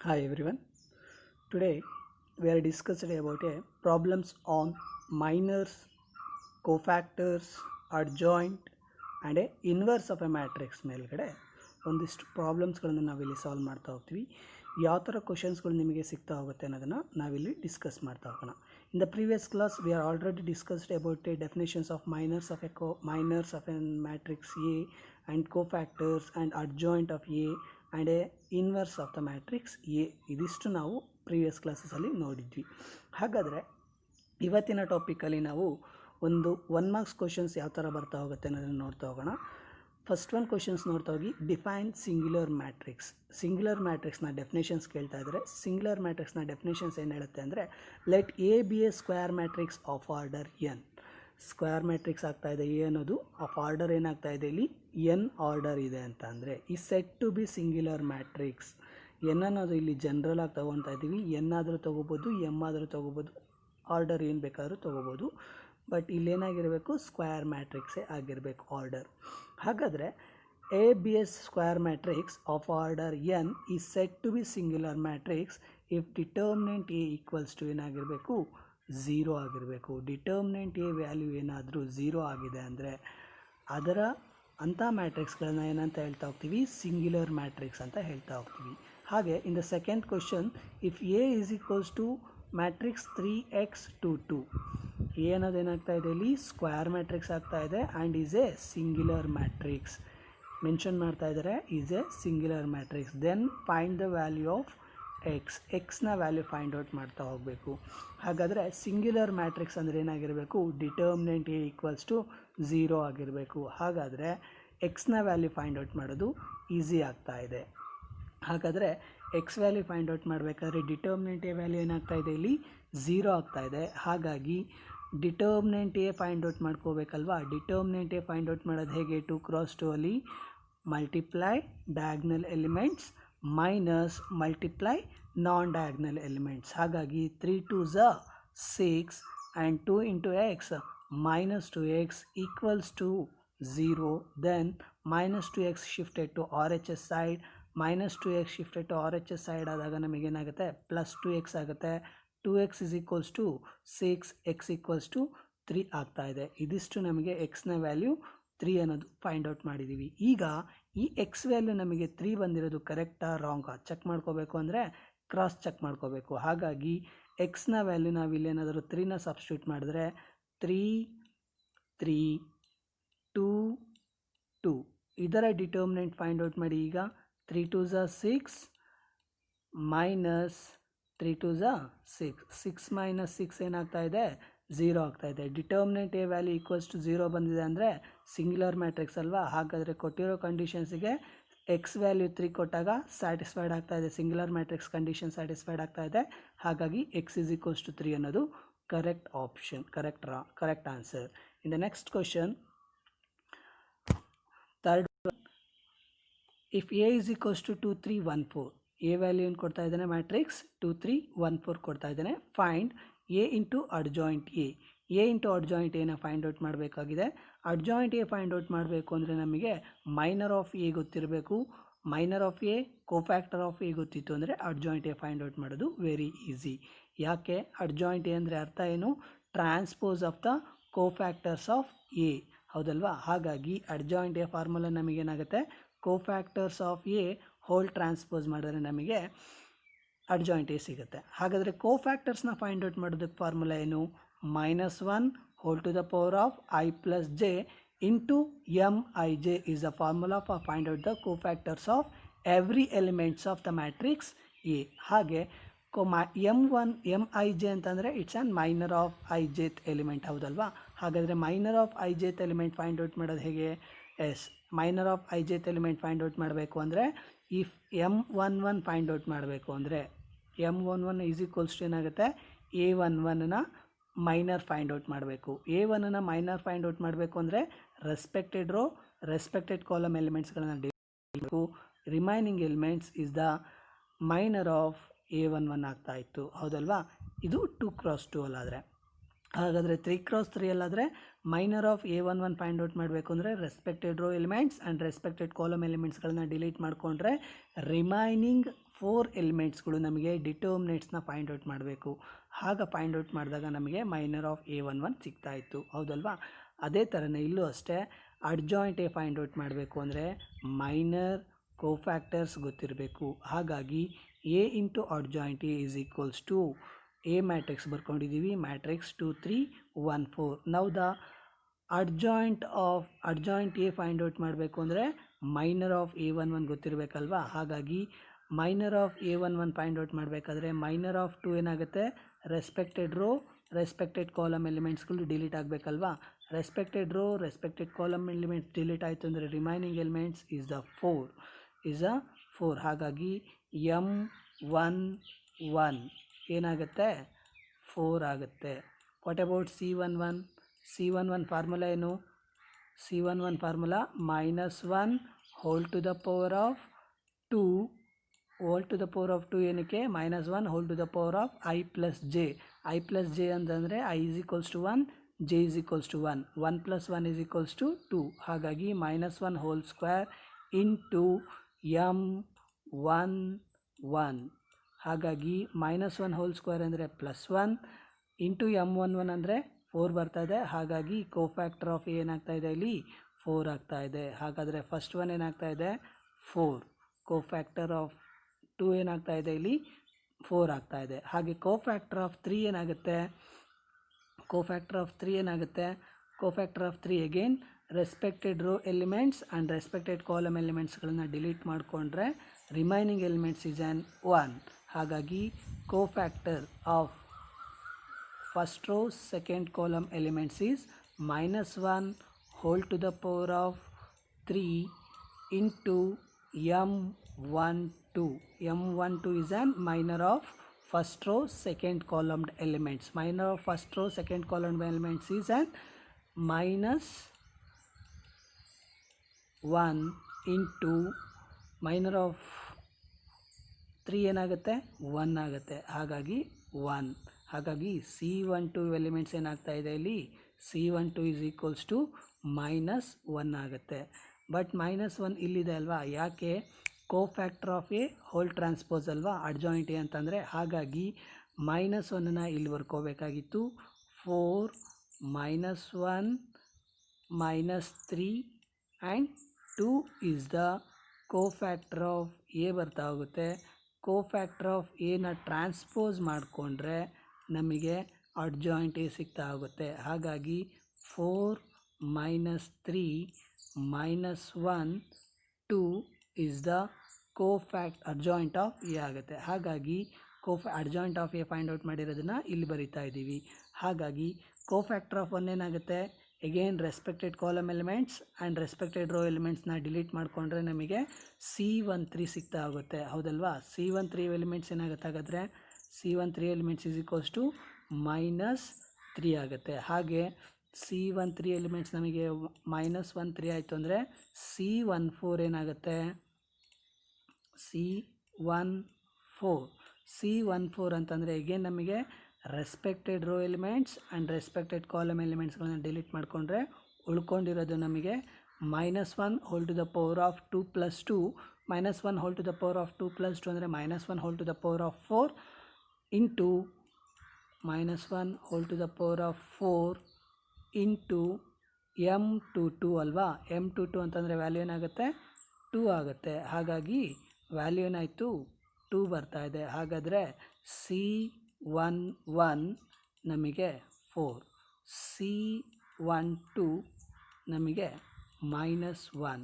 Hi everyone. Today we are discussing about a problems on minors, cofactors, adjoint and a inverse of a matrix ಮೇಲ್ಗಡೆ ಒಂದಿಷ್ಟು ಪ್ರಾಬ್ಲಮ್ಸ್ಗಳನ್ನು ನಾವಿಲ್ಲಿ solve ಮಾಡ್ತಾ ಹೋಗ್ತೀವಿ. ಯಾವ ಥರ ಕ್ವಶನ್ಸ್ಗಳು ನಿಮಗೆ ಸಿಗ್ತಾ ಹೋಗುತ್ತೆ ಅನ್ನೋದನ್ನು ನಾವಿಲ್ಲಿ ಡಿಸ್ಕಸ್ ಮಾಡ್ತಾ ಹೋಗೋಣ. In the previous class we are already discussed about A definitions of minors of a matrix A and cofactors and adjoint of A and A inverse of the matrix A. ಇದಿಷ್ಟು ನಾವು previous ಕ್ಲಾಸಸಲ್ಲಿ ನೋಡಿದ್ವಿ. ಹಾಗಾದರೆ ಇವತ್ತಿನ ಟಾಪಿಕಲ್ಲಿ ನಾವು ಒಂದು 1 marks questions ಯಾವ ಥರ ಬರ್ತಾ ಹೋಗುತ್ತೆ ಅನ್ನೋದನ್ನು ನೋಡ್ತಾ ಹೋಗೋಣ. ಫಸ್ಟ್ ಒನ್ ಕ್ವಶನ್ಸ್ ನೋಡ್ತಾ ಹೋಗಿ, ಡಿಫೈನ್ ಸಿಂಗ್ಯುಲರ್ ಮ್ಯಾಟ್ರಿಕ್ಸ್. ಸಿಂಗ್ಯುಲರ್ ಮ್ಯಾಟ್ರಿಕ್ಸ್ನ ಡೆಫಿನೇಷನ್ಸ್ ಕೇಳ್ತಾ ಇದ್ದಾರೆ. ಸಿಂಗ್ಯುಲರ್ ಮ್ಯಾಟ್ರಿಕ್ಸ್ನ ಡೆಫಿನೇಷನ್ಸ್ ಏನು ಹೇಳುತ್ತೆ ಅಂದರೆ, let A B A square matrix of order N. Square matrix ಆಗ್ತಾ ಇದೆ ಎ ಅನ್ನೋದು, ಆಫ್ ಆರ್ಡರ್ ಏನಾಗ್ತಾ ಇದೆ ಇಲ್ಲಿ ಎನ್ ಆರ್ಡರ್ ಇದೆ ಅಂತ ಅಂದರೆ ಈ set to be singular matrix. N ಅನ್ನೋದು ಇಲ್ಲಿ ಜನರಲ್ ಆಗಿ ತೊಗೊತಾ ಇದ್ದೀವಿ. ಎನ್ ಆದರೂ ತೊಗೋಬೋದು, ಎಮ್ ಆದರೂ ತೊಗೋಬೋದು, ಆರ್ಡರ್ ಏನು ಬೇಕಾದರೂ ತೊಗೋಬೋದು. ಬಟ್ ಇಲ್ಲೇನಾಗಿರಬೇಕು, ಸ್ಕ್ವೇರ್ ಮ್ಯಾಟ್ರಿಕ್ಸೇ ಆಗಿರಬೇಕು ಆರ್ಡರ್. ಹಾಗಾದರೆ A be as square matrix of order n ಈ set to be singular matrix if determinant A equals to ಏನಾಗಿರಬೇಕು, 0 ಆಗಿರಬೇಕು. ಡಿಟರ್ಮಿನೆಂಟ್ ಎ ವ್ಯಾಲ್ಯೂ ಏನಾದರೂ 0 ಆಗಿದೆ ಅಂದರೆ ಅದರ ಅಂಥ ಮ್ಯಾಟ್ರಿಕ್ಸ್ಗಳನ್ನ ಏನಂತ ಹೇಳ್ತಾ ಹೋಗ್ತೀವಿ, ಸಿಂಗ್ಯುಲರ್ ಮ್ಯಾಟ್ರಿಕ್ಸ್ ಅಂತ ಹೇಳ್ತಾ ಹೋಗ್ತೀವಿ. ಹಾಗೆ in the second question, if A is equals to matrix 3x 2 2, A ಅನ್ನೋದು ಏನಾಗ್ತಾ ಇದೆ ಇಲ್ಲಿ ಸ್ಕ್ವೇರ್ ಮ್ಯಾಟ್ರಿಕ್ಸ್ ಆಗ್ತಾ ಇದೆ and is a singular matrix mention ಮಾಡ್ತಾ ಇದ್ದಾರೆ, is a singular matrix. Then find the value of ಎಕ್ಸ್ನ ವ್ಯಾಲ್ಯೂ ಫೈಂಡ್ ಔಟ್ ಮಾಡ್ತಾ ಹೋಗಬೇಕು. ಹಾಗಾದರೆ ಸಿಂಗ್ಯುಲರ್ ಮ್ಯಾಟ್ರಿಕ್ಸ್ ಅಂದರೆ ಏನಾಗಿರಬೇಕು, ಡಿಟರ್ಮಿನೆಂಟ್ ಎ ಈಕ್ವಲ್ಸ್ ಟು 0 ಆಗಿರಬೇಕು. ಹಾಗಾದರೆ ಎಕ್ಸ್ನ ವ್ಯಾಲ್ಯೂ ಫೈಂಡ್ ಔಟ್ ಮಾಡೋದು ಈಸಿ ಆಗ್ತಾ ಇದೆ. ಹಾಗಾದರೆ ಎಕ್ಸ್ ವ್ಯಾಲ್ಯೂ ಫೈಂಡ್ ಔಟ್ ಮಾಡಬೇಕಾದ್ರೆ ಡಿಟರ್ಮಿನೆಂಟ್ ಎ ವ್ಯಾಲ್ಯೂ ಏನಾಗ್ತಾ ಇದೆ ಇಲ್ಲಿ 0 ಆಗ್ತಾ ಇದೆ. ಹಾಗಾಗಿ ಡಿಟರ್ಮಿನೆಂಟ್ ಎ ಫೈಂಡ್ ಔಟ್ ಮಾಡ್ಕೋಬೇಕಲ್ವಾ. ಡಿಟರ್ಮಿನೆಂಟ್ ಎ ಫೈಂಡ್ ಔಟ್ ಮಾಡೋದು ಹೇಗೆ, 2 × 2 ಅಲ್ಲಿ multiply diagonal elements minus multiply non diagonal elements. ಹಾಗಾಗಿ 3 2s 6 and 2 into x minus 2x equals to 0. Then minus 2x shifted to RHS side, minus 2x shifted to RHS side ಆದಾಗ ನಮಗೇನಾಗುತ್ತೆ, plus 2x ಆಗುತ್ತೆ. 2x is equals to 6, x equals to 3 ಆಗ್ತಾ ಇದೆ. ಇದಿಷ್ಟು ನಮಗೆ ಎಕ್ಸ್ನ value 3 ಅನ್ನೋದು find out ಮಾಡಿದ್ದೀವಿ. ಈಗ ಈ ಎಕ್ಸ್ ವ್ಯಾಲ್ಯೂ ನಮಗೆ 3 ಬಂದಿರೋದು ಕರೆಕ್ಟಾ ರಾಂಗಾ ಚೆಕ್ ಮಾಡ್ಕೋಬೇಕು ಅಂದರೆ ಕ್ರಾಸ್ ಚೆಕ್ ಮಾಡ್ಕೋಬೇಕು. ಹಾಗಾಗಿ ಎಕ್ಸ್ನ ವ್ಯಾಲ್ಯೂ ನಾವು ಇಲ್ಲೇನಾದರೂ 3ನ ಸಬ್ಸ್ಟಿಟ್ಯೂಟ್ ಮಾಡಿದ್ರೆ 3 3 2 2 ಇದರ ಡಿಟರ್ಮಿನೆಂಟ್ ಫೈಂಡ್ ಔಟ್ ಮಾಡಿ. ಈಗ 3 2s 6 ಮೈನಸ್ 3 2s 6, 6 ಮೈನಸ್ 6 ಏನಾಗ್ತಾ ಇದೆ, 0 ಆಗ್ತಾ ಇದೆ. Determinant A value equals to 0 ಬಂದಿದೆ ಅಂದರೆ ಸಿಂಗ್ಯುಲರ್ ಮ್ಯಾಟ್ರಿಕ್ಸ್ ಅಲ್ವಾ. ಹಾಗಾದರೆ ಕೊಟ್ಟಿರೋ ಕಂಡೀಷನ್ಸಿಗೆ ಎಕ್ಸ್ ವ್ಯಾಲ್ಯೂ 3 ಕೊಟ್ಟಾಗ ಸ್ಯಾಟಿಸ್ಫೈಡ್ ಆಗ್ತಾ ಇದೆ, ಸಿಂಗ್ಯುಲರ್ ಮ್ಯಾಟ್ರಿಕ್ಸ್ ಕಂಡೀಷನ್ ಸ್ಯಾಟಿಸ್ಫೈಡ್ ಆಗ್ತಾ ಇದೆ. ಹಾಗಾಗಿ ಎಕ್ಸ್ ಈಸ್ ಈಕ್ವಲ್ಸ್ ಟು 3 ಅನ್ನೋದು correct option, correct answer. In the next question, third one, if a is equals to 2 3 1 4, a value ಏನು ಕೊಡ್ತಾ ಇದ್ದಾನೆ, ಮ್ಯಾಟ್ರಿಕ್ಸ್ 2 3 1 4 ಕೊಡ್ತಾ ಇದ್ದಾನೆ. Find A into adjoint A. A into adjoint ಎನ ಫೈಂಡ್ ಔಟ್ ಮಾಡಬೇಕಾಗಿದೆ. Adjoint A find out ಮಾಡಬೇಕು ಅಂದರೆ ನಮಗೆ ಮೈನರ್ ಆಫ್ ಎ ಗೊತ್ತಿರಬೇಕು. Minor of A cofactor of A ಗೊತ್ತಿತ್ತು ಅಂದರೆ ಅಡ್ಜಾಯಿಂಟ್ ಎ ಫೈಂಡ್ ಔಟ್ ಮಾಡೋದು ವೆರಿ ಈಸಿ. ಯಾಕೆ, ಅಡ್ಜಾಯಿಂಟ್ ಎ ಅಂದರೆ ಅರ್ಥ ಏನು, transpose of the cofactors of A, ಹೌದಲ್ವಾ. ಹಾಗಾಗಿ ಅಡ್ಜಾಯಿಂಟ್ ಎ ಫಾರ್ಮುಲಾ ನಮಗೇನಾಗುತ್ತೆ, cofactors of A whole transpose ಮಾಡಿದ್ರೆ ನಮಗೆ ಅಡ್ಜಾಯಿಂಟ್ ಎ ಸಿಗುತ್ತೆ. ಹಾಗಾದರೆ ಕೋಫ್ಯಾಕ್ಟರ್ಸ್ನ ಫೈಂಡ್ ಔಟ್ ಮಾಡೋದಕ್ಕೆ ಫಾರ್ಮುಲಾ ಏನು, -1 whole to the power of i plus J into Mij is the formula for find out the cofactors of every elements of the matrix A. ಹಾಗೆ Mij ಅಂತಂದರೆ it's on minor of ijth element, ಹೌದಲ್ವಾ. ಹಾಗಾದರೆ minor of ijth element find out ಮಾಡೋದು ಹೇಗೆ, minor of ijth element find out ಮಾಡಬೇಕು ಅಂದರೆ if M11 find out ಮಾಡಬೇಕು ಅಂದರೆ M11 ಈಸ್ ಈಕ್ವಲ್ಸ್ ಟು ಏನಾಗುತ್ತೆ, A11ನ ಮೈನರ್ ಫೈಂಡ್ ಔಟ್ ಮಾಡಬೇಕು. A1ನ ಮೈನರ್ ಫೈಂಡ್ ಔಟ್ ಮಾಡಬೇಕು ಅಂದರೆ ರೆಸ್ಪೆಕ್ಟೆಡ್ ರೋ ರೆಸ್ಪೆಕ್ಟೆಡ್ ಕಾಲಮ್ ಎಲಿಮೆಂಟ್ಸ್ಗಳನ್ನು delete, remaining elements is the minor of A11 ಆಗ್ತಾ ಇತ್ತು, ಹೌದಲ್ವಾ. ಇದು 2 × 2 ಅಲ್ಲಾದರೆ. ಹಾಗಾದರೆ 3 × 3 ಅಲ್ಲಾದರೆ minor of A11 find out ಮಾಡಬೇಕು ಅಂದರೆ respected row elements and respected column ಎಲಿಮೆಂಟ್ಸ್ಗಳನ್ನ ಡಿಲೀಟ್ ಮಾಡಿಕೊಂಡ್ರೆ ರಿಮೈನಿಂಗ್ 4 ಎಲಿಮೆಂಟ್ಸ್ಗಳು ನಮಗೆ ಡಿಟರ್ಮಿನೆಂಟ್ಸ್ನ ಫೈಂಡ್ ಔಟ್ ಮಾಡಬೇಕು. ಆಗ ಫೈಂಡ್ ಔಟ್ ಮಾಡಿದಾಗ ನಮಗೆ ಮೈನರ್ ಆಫ್ A11 ಸಿಗ್ತಾ ಇತ್ತು, ಹೌದಲ್ವಾ? ಅದೇ ಥರನೇ ಇಲ್ಲೂ ಅಷ್ಟೇ ಅಡ್ಜಾಯಿಂಟ್ ಎ ಫೈಂಡ್ ಔಟ್ ಮಾಡಬೇಕು ಅಂದರೆ ಮೈನರ್ ಕೋಫ್ಯಾಕ್ಟರ್ಸ್ ಗೊತ್ತಿರಬೇಕು. ಹಾಗಾಗಿ A into adjoint A is equals to A matrix ಬರ್ಕೊಂಡಿದ್ದೀವಿ, ಮ್ಯಾಟ್ರಿಕ್ಸ್ 2 3 1 4. ನಾವು the adjoint A find out ಮಾಡಬೇಕು ಅಂದರೆ ಮೈನರ್ ಆಫ್ A11 ಗೊತ್ತಿರಬೇಕಲ್ವಾ? ಹಾಗಾಗಿ minor of A11 find out ಮಾಡಬೇಕಾದ್ರೆ ಮೈನರ್ ಆಫ್ 2 ಏನಾಗುತ್ತೆ, ರೆಸ್ಪೆಕ್ಟೆಡ್ ರೋ ರೆಸ್ಪೆಕ್ಟೆಡ್ ಕಾಲಮ್ ಎಲಿಮೆಂಟ್ಸ್ಗಳು ಡಿಲೀಟ್ ಆಗಬೇಕಲ್ವಾ? Respected row respected column elements delete ಆಯಿತು ಅಂದರೆ ರಿಮೈನಿಂಗ್ ಎಲಿಮೆಂಟ್ಸ್ ಈಸ್ ದ 4. ಹಾಗಾಗಿ M11 ಏನಾಗುತ್ತೆ, 4 ಆಗುತ್ತೆ. ವಾಟ್ ಅಬೌಟ್ C11 ಫಾರ್ಮುಲಾ ಏನು? C11 formula -1 whole to the power of 2 ಏನಕ್ಕೆ, -1 whole to the power of I plus J ಅಂತಂದರೆ I is equals to 1, j is equals to 1, 1 + 1 is equals to 2. ಹಾಗಾಗಿ -1 whole square into M11. ಹಾಗಾಗಿ -1 whole square ಅಂದರೆ +1 into M11 ಅಂದರೆ 4 ಬರ್ತಾ ಇದೆ. ಹಾಗಾಗಿ cofactor of ಏನಾಗ್ತಾ ಇದೆ, ಇಲ್ಲಿ 4 ಆಗ್ತಾ ಇದೆ. ಹಾಗಾದರೆ ಫಸ್ಟ್ ಒನ್ ಏನಾಗ್ತಾ ಇದೆ, 4. ಕೋಫ್ಯಾಕ್ಟರ್ ಆಫ್ 2 ಏನಾಗ್ತಾ ಇದೆ, ಇಲ್ಲಿ 4 ಆಗ್ತಾ ಇದೆ. ಹಾಗೆ ಕೋಫ್ಯಾಕ್ಟರ್ ಆಫ್ 3 ಏನಾಗುತ್ತೆ, cofactor of 3 again respected row elements and respected column ಎಲಿಮೆಂಟ್ಸ್ಗಳನ್ನ ಡಿಲೀಟ್ ಮಾಡಿಕೊಂಡ್ರೆ ರಿಮೈನಿಂಗ್ ಎಲಿಮೆಂಟ್ಸ್ ಈಸ್ ಆನ್ 1. ಹಾಗಾಗಿ cofactor of first row second column elements is -1 whole to the power of 3 into M12 is an minor of first row second column elements. Minor of first row second column elements is an -1 into minor of 3 ಏನಾಗುತ್ತೆ, 1 ಆಗುತ್ತೆ. ಹಾಗಾಗಿ 1. ಹಾಗಾಗಿ C12 elements ಏನಾಗ್ತಾ ಇದೆ, ಇಲ್ಲಿ C12 is equals to -1 ಆಗುತ್ತೆ. But -1 ಇಲ್ಲಿದೆ ಅಲ್ವಾ, ಯಾಕೆ, cofactor of A whole transpose ಅಲ್ವಾ ಅಡ್ಜಾಯಿಂಟ್ ಎ ಅಂತಂದರೆ. ಹಾಗಾಗಿ -1ನ ಇಲ್ಲಿ ಬರ್ಕೋಬೇಕಾಗಿತ್ತು. 4 -1 -3 and 2 is the cofactor of A ಬರ್ತಾ ಹೋಗುತ್ತೆ. ಕೋಫ್ಯಾಕ್ಟರ್ ಆಫ್ ಎನ ಟ್ರಾನ್ಸ್ಪೋಸ್ ಮಾಡಿಕೊಂಡ್ರೆ ನಮಗೆ ಅಡ್ಜಾಯಿಂಟ್ ಎ ಸಿಗ್ತಾ ಹೋಗುತ್ತೆ. ಹಾಗಾಗಿ 4 -3 -1 2 is the adjoint of A ಆಗುತ್ತೆ. ಹಾಗಾಗಿ adjoint of A find out ಮಾಡಿರೋದನ್ನು ಇಲ್ಲಿ ಬರಿತಾ ಇದ್ದೀವಿ. ಹಾಗಾಗಿ ಕೋಫ್ಯಾಕ್ಟರ್ ಆಫ್ 1 ಏನಾಗುತ್ತೆ, again respected column elements and respected row ಎಲಿಮೆಂಟ್ಸ್ನ ಡಿಲೀಟ್ ಮಾಡಿಕೊಂಡ್ರೆ ನಮಗೆ C13 ಸಿಗ್ತಾ ಹೋಗುತ್ತೆ, ಹೌದಲ್ವಾ? C13 ಎಲಿಮೆಂಟ್ಸ್ ಏನಾಗುತ್ತೆ, ಹಾಗಾದರೆ C13 elements is equals to -3 ಆಗುತ್ತೆ. ಹಾಗೆ C13 ಎಲಿಮೆಂಟ್ಸ್ ನಮಗೆ -13 ಆಯಿತು ಅಂದರೆ C14 ಏನಾಗುತ್ತೆ, C14 ಅಂತಂದರೆ ಎಗೇನ್ ನಮಗೆ respected row elements and respected column ಎಲಿಮೆಂಟ್ಸ್ಗಳನ್ನ ಡಿಲೀಟ್ ಮಾಡಿಕೊಂಡ್ರೆ ಉಳ್ಕೊಂಡಿರೋದು ನಮಗೆ -1 whole to the power of 2 + 2. -1 whole to the power of 2 + 2 ಅಂದರೆ -1 whole to the power of 4 into -1 whole to the power of 4 into M22 ಅಲ್ವಾ. M22 ಅಂತಂದರೆ value ಏನಾಗುತ್ತೆ, 2 ಆಗುತ್ತೆ. ಹಾಗಾಗಿ ವ್ಯಾಲ್ಯೂ ಏನಾಯಿತು, 2 ಬರ್ತಾ ಇದೆ. ಹಾಗಾದರೆ C11 ನಮಗೆ 4, C12 ನಮಗೆ -1,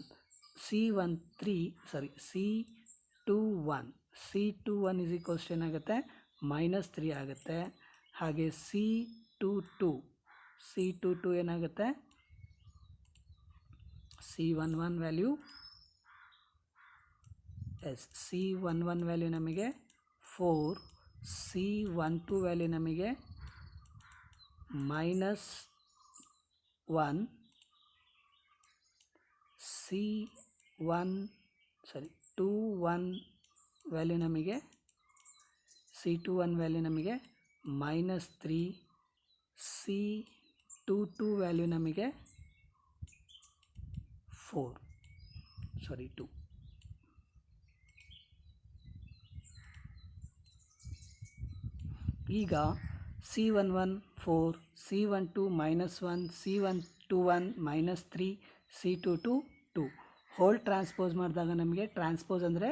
C21 ಈಸ್ ಈಕ್ವಲ್ಸ್ ಏನಾಗುತ್ತೆ, -3 ಆಗುತ್ತೆ. ಹಾಗೆ C22 ಏನಾಗುತ್ತೆ, C11 ವ್ಯಾಲ್ಯೂ C11 ವ್ಯಾಲ್ಯೂ ನಮಗೆ 4, C12 ವ್ಯಾಲ್ಯೂ ನಮಗೆ -1, C21 ವ್ಯಾಲ್ಯೂ ನಮಗೆ -3, C22 ವ್ಯಾಲ್ಯೂ ನಮಗೆ 2. ಈಗ C11 4, C12 -1, C121 -3, C22 2 hole transpose ಮಾಡಿದಾಗ ನಮಗೆ ಟ್ರಾನ್ಸ್ಪೋಸ್ ಅಂದರೆ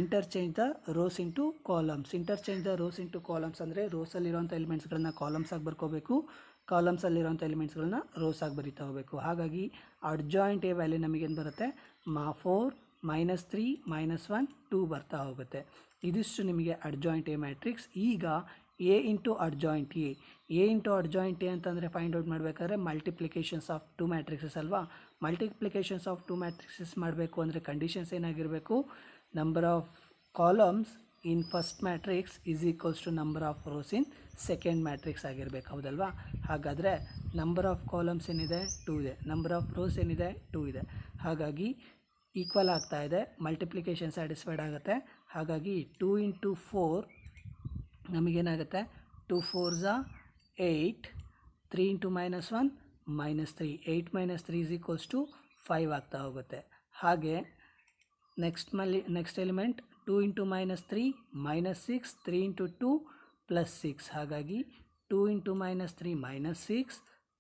interchange the rose into columns. Interchange the rose into columns ಅಂದರೆ ರೋಸಲ್ಲಿರೋಂಥ ಎಲಿಮೆಂಟ್ಸ್ಗಳನ್ನ ಕಾಲಮ್ಸ್ ಆಗಿ ಬರ್ಕೋಬೇಕು, ಕಾಲಮ್ಸಲ್ಲಿರೋಂಥ ಎಲಿಮೆಂಟ್ಸ್ಗಳನ್ನ ರೋಸ್ ಆಗಿ ಬರಿತಾ ಹೋಗಬೇಕು. ಹಾಗಾಗಿ ಅಡ್ಜಾಯಿಂಟ್ ಎ ವ್ಯಾಲ್ಯೂ ನಮಗೇನು ಬರುತ್ತೆ, 4 -3 -1 2 ಬರ್ತಾ ಹೋಗುತ್ತೆ. ಇದಿಷ್ಟು ನಿಮಗೆ ಅಡ್ಜಾಯಿಂಟ್ ಎ ಮ್ಯಾಟ್ರಿಕ್ಸ್. ಈಗ A into adjoint A into adjoint A ಅಂತಂದರೆ ಫೈಂಡ್ ಔಟ್ ಮಾಡಬೇಕಾದ್ರೆ ಮಲ್ಟಿಪ್ಲಿಕೇಶನ್ಸ್ ಆಫ್ ಟು ಮ್ಯಾಟ್ರಿಕ್ಸಸ್ ಅಲ್ವಾ. ಮಲ್ಟಿಪ್ಲಿಕೇಶನ್ಸ್ ಆಫ್ ಟು ಮ್ಯಾಟ್ರಿಕ್ಸಸ್ ಮಾಡಬೇಕು ಅಂದರೆ ಕಂಡೀಷನ್ಸ್ ಏನಾಗಿರಬೇಕು, number of columns in first matrix is equals to number of rows in second matrix ಆಗಿರಬೇಕು, ಹೌದಲ್ವಾ. ಹಾಗಾದರೆ number of columns ಏನಿದೆ 2 ಇದೆ, ನಂಬರ್ ಆಫ್ ರೋಸ್ ಏನಿದೆ 2 ಇದೆ. ಹಾಗಾಗಿ ಈಕ್ವಲ್ ಆಗ್ತಾ ಇದೆ, ಮಲ್ಟಿಪ್ಲಿಕೇಶನ್ ಸ್ಯಾಟಿಸ್ಫೈಡ್ ಆಗುತ್ತೆ. ಹಾಗಾಗಿ 2 ಇಂಟು 4 ನಮಗೇನಾಗುತ್ತೆ, 2 4s 8, 3 into -1 -3, 8 - 3 is equals to 5 ಆಗ್ತಾ ಹೋಗುತ್ತೆ. ಹಾಗೆ ನೆಕ್ಸ್ಟ್ ಎಲಿಮೆಂಟ್ 2 ಇಂಟು -3 -6, 3 ಇಂಟು 2 +6. ಹಾಗಾಗಿ 2 ಇಂಟು -3 -6,